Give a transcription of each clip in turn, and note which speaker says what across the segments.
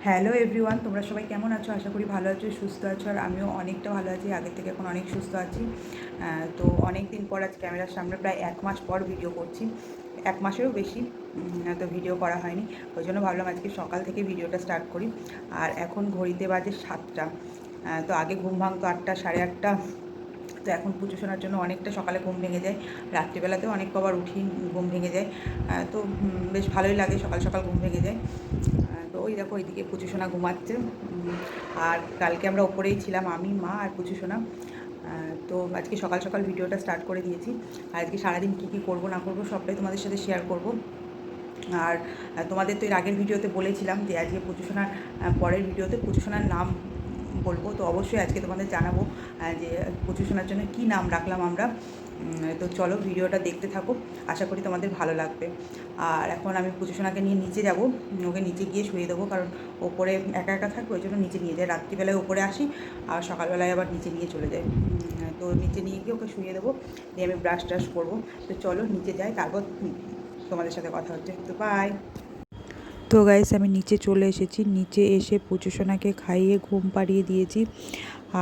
Speaker 1: Hello everyone, তোমরা সবাই কেমন আছো? আশা করি ভালো আছো, সুস্থ আছো। আর আমিও অনেকটা ভালো আছি, আগের থেকে এখন অনেক সুস্থ আছি। তো অনেক দিন পর আজ ক্যামেরার সামনে প্রায় 1 মাস পর ভিডিও করছি, 1 মাসেরও বেশি তো ভিডিও করা হয়নি। ওই জন্য ভাবলাম আজকে সকাল থেকে ভিডিওটা স্টার্ট করি। আর এখন ঘড়িতে বাজে 7টা। তো আগে ঘুম ভাঙতো 8টা, সাড়ে 8টা। তো এখন পুজো শোনার জন্য অনেকটা সকালে ঘুম ভেঙে যায়, রাত্রিবেলাতেও অনেক কবার উঠি, ঘুম ভেঙে যায়। তো বেশ ভালোই লাগে, সকাল সকাল ঘুম ভেঙে যায়। তো ওই দেখো ওইদিকে পুচু সোনা ঘুমাচ্ছে। আর কালকে আমরা ওপরেই ছিলাম, আমি, মা আর পুচু সোনা। তো আজকে সকাল সকাল ভিডিওটা স্টার্ট করে দিয়েছি। আর আজকে সারাদিন কী কী করবো না করবো সবটাই তোমাদের সাথে শেয়ার করব। আর তোমাদের তো এর আগের ভিডিওতে বলেছিলাম যে আজকে পুচু সোনার পরের ভিডিওতে পুচু সোনার নাম বলবো। তো অবশ্যই আজকে তোমাদের জানাবো যে পুচু সোনার জন্য কী নাম রাখলাম আমরা। তো চলো ভিডিওটা দেখতে থাকো, আশা করি তোমাদের ভালো লাগবে। আর এখন আমি পুচু সোনাকে নিয়ে নিচে যাব, ওকে নিচে গিয়ে শুয়ে দেবো, কারণ ওপরে একা একা থাকবে, ওই জন্য নিচে নিয়ে যাই। রাত্রিবেলায় ওপরে আসি আর সকালবেলায় আবার নিচে নিয়ে চলে যাই। তো নিচে নিয়ে গিয়ে ওকে শুয়ে দেবো, দিয়ে আমি ব্রাশ ট্রাশ করবো। তো চলো নিচে যাই, তারপর তোমাদের সাথে কথা হচ্ছে। তো বাই। তো গাইস, আমি নিচে চলে এসেছি। নিচে এসে পুচু সোনাকে খাইয়ে ঘুম পাড়িয়ে দিয়েছি।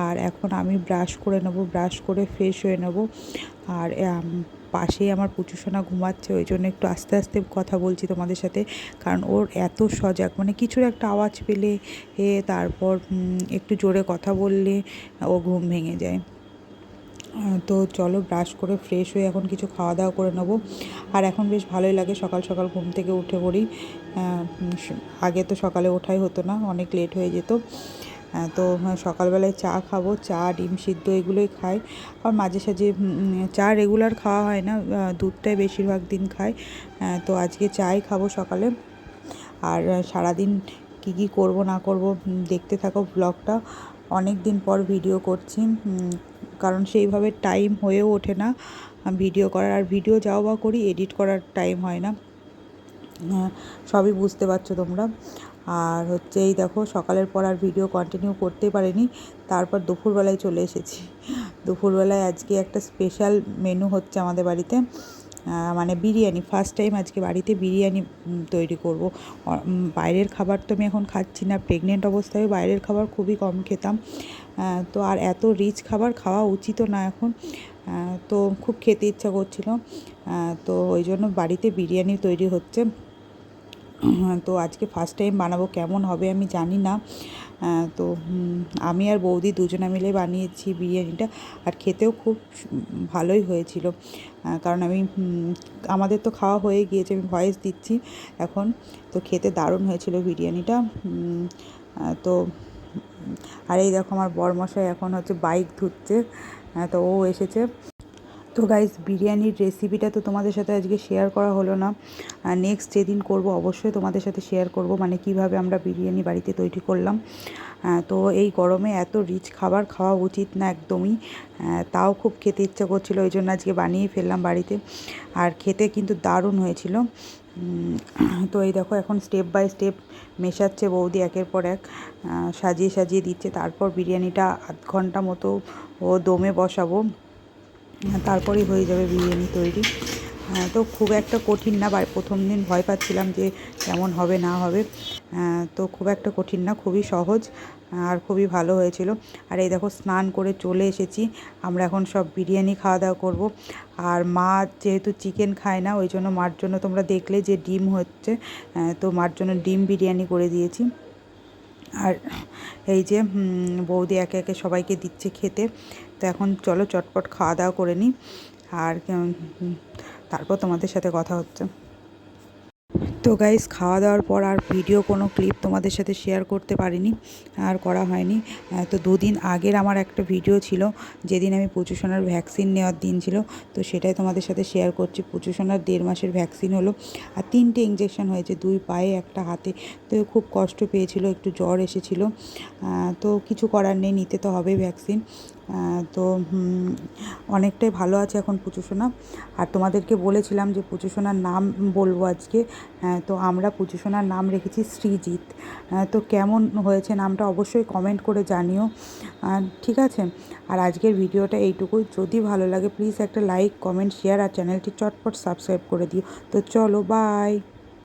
Speaker 1: আর এখন আমি ব্রাশ করে নেব, ব্রাশ করে ফ্রেশ হয়ে নেব। আর পাশেই আমার পুচু সোনা ঘুমাচ্ছে, ওই জন্য একটু আস্তে আস্তে কথা বলছি তোমাদের সাথে, কারণ ওর এত সজাগ, মানে কিছুর একটা আওয়াজ পেলে তারপর একটু জোরে কথা বললে ও ঘুম ভেঙে যায়। তো চলো ব্রাশ করে ফ্রেশ হয়ে এখন কিছু খাওয়া দাওয়া করে নেবো। আর এখন বেশ ভালোই লাগে সকাল সকাল ঘুম থেকে উঠে পড়ি। আগে তো সকালে ওঠাই হতো না, অনেক লেট হয়ে যেত। তো সকালবেলায় চা খাবো, চা ডিম সিদ্ধ এগুলোই খাই। আর মাঝে সাঝে চা রেগুলার খাওয়া হয় না, দুধটাই বেশিরভাগ দিন খাই। তো আজকে চাই খাবো সকালে। আর সারাদিন কী কী করবো না করবো দেখতে থাকো ব্লগটা। অনেক দিন পর ভিডিও করছি, কারণ সেইভাবে টাইম হয়েও ওঠে না ভিডিও করার। আর ভিডিও যাও বা করি, এডিট করার টাইম হয় না। সবই বুঝতে পারছো তোমরা। আর হচ্ছে এই দেখো সকালের পর আর ভিডিও কন্টিনিউ করতে পারিনি, তারপর দুপুরবেলায় চলে এসেছি। দুপুরবেলায় আজকে একটা স্পেশাল মেনু হচ্ছে আমাদের বাড়িতে, মানে বিরিয়ানি। ফার্স্ট টাইম আজকে বাড়িতে বিরিয়ানি তৈরি করব। বাইরের খাবার তো আমি এখন খাচ্ছি না, প্রেগনেন্ট অবস্থায় বাইরের খাবার খুবই কম খেতাম। তো আর এত রিচ খাবার খাওয়া উচিতও না এখন। তো খুব খেতে ইচ্ছা করছিল, তো ওই জন্য বাড়িতে বিরিয়ানি তৈরি হচ্ছে। তো আজকে ফার্স্ট টাইম বানাবো, কেমন হবে আমি জানি না। তো আমি আর বৌদি দুজনে মিলে বানিয়েছি বিরিয়ানিটা, আর খেতেও খুব ভালোই হয়েছিল। কারণ আমি আমাদের তো খাওয়া হয়ে গিয়েছে, আমি ভয়েস দিচ্ছি এখন। তো খেতে দারুণ হয়েছিল বিরিয়ানিটা। তো আর এই দেখো আমার বরমশাই এখন হচ্ছে বাইক ধুচ্ছে, তো ও এসেছে। তো গাইস, বিরিয়ানির রেসিপিটা তো তোমাদের সাথে আজকে শেয়ার করা হলো না, নেক্সট যেদিন করব অবশ্যই তোমাদের সাথে শেয়ার করব, মানে কিভাবে আমরা বিরিয়ানি বাড়িতে তৈরি করলাম। তো এই গরমে এত রিচ খাবার খাওয়া উচিত না একদমই, তাও খুব খেতে ইচ্ছা করছিল, ওই জন্য আজকে বানিয়ে ফেললাম বাড়িতে। আর খেতে কিন্তু দারুণ হয়েছিল। তো এই দেখো এখন স্টেপ বাই স্টেপ মেশাচ্ছে বৌদি, একের পর এক সাজিয়ে সাজিয়ে দিচ্ছে। তারপর বিরিয়ানিটা আধ ঘন্টা মতো দমে বসাবো, তারপরেই হয়ে যাবে বিরিয়ানি তৈরি। তো খুব একটা কঠিন না, প্রথম দিন ভয় পাচ্ছিলাম যে কেমন হবে না হবে। তো খুব একটা কঠিন না, খুবই সহজ আর খুবই ভালো হয়েছিল। আর এই দেখো স্নান করে চলে এসেছি, আমরা এখন সব বিরিয়ানি খাওয়া দাওয়া করবো। আর মা যেহেতু চিকেন খায় না, ওই জন্য মার জন্য তোমরা দেখলে যে ডিম হচ্ছে, তো মার জন্য ডিম বিরিয়ানি করে দিয়েছি। আর এই যে বৌদি একে একে সবাইকে দিচ্ছে খেতে। তো এখন চলো চটপট খাওয়া দাওয়া করে নিই, আর তারপর তোমাদের সাথে কথা হচ্ছে। তো গাইস, খাওয়া দাওয়ার পর আর ভিডিও কোনো ক্লিপ তোমাদের সাথে শেয়ার করতে পারিনি, আর করা হয়নি। তো দুদিন আগের আমার একটা ভিডিও ছিল, যেদিন আমি পুচু সোনার ভ্যাকসিন নেওয়ার দিন ছিল, তো সেটাই তোমাদের সাথে শেয়ার করছি। পুচু সোনার 1.5 মাসের ভ্যাকসিন হলো, আর 3টে ইঞ্জেকশন হয়েছে, 2 পায়ে, একটা হাতে। তো খুব কষ্ট পেয়েছিল, একটু জ্বর এসেছিলো। তো কিছু করার নেই, নিতে তো হবেই ভ্যাকসিন। তো অনেকটাই ভালো আছে এখন পুচু সোনা। আর তোমাদেরকে বলেছিলাম যে পুচু সোনার নাম বলবো আজকে, তো আমরা পুচু সোনার নাম রেখেছি সৃজিত। তো কেমন হয়েছে নামটা অবশ্যই কমেন্ট করে জানিও, ঠিক আছে। আর আজকের ভিডিওটা এইটুকুই, যদি ভালো লাগে প্লিজ একটা লাইক, কমেন্ট, শেয়ার, আর চ্যানেলটি চটপট সাবস্ক্রাইব করে দিও। তো চলো বাই।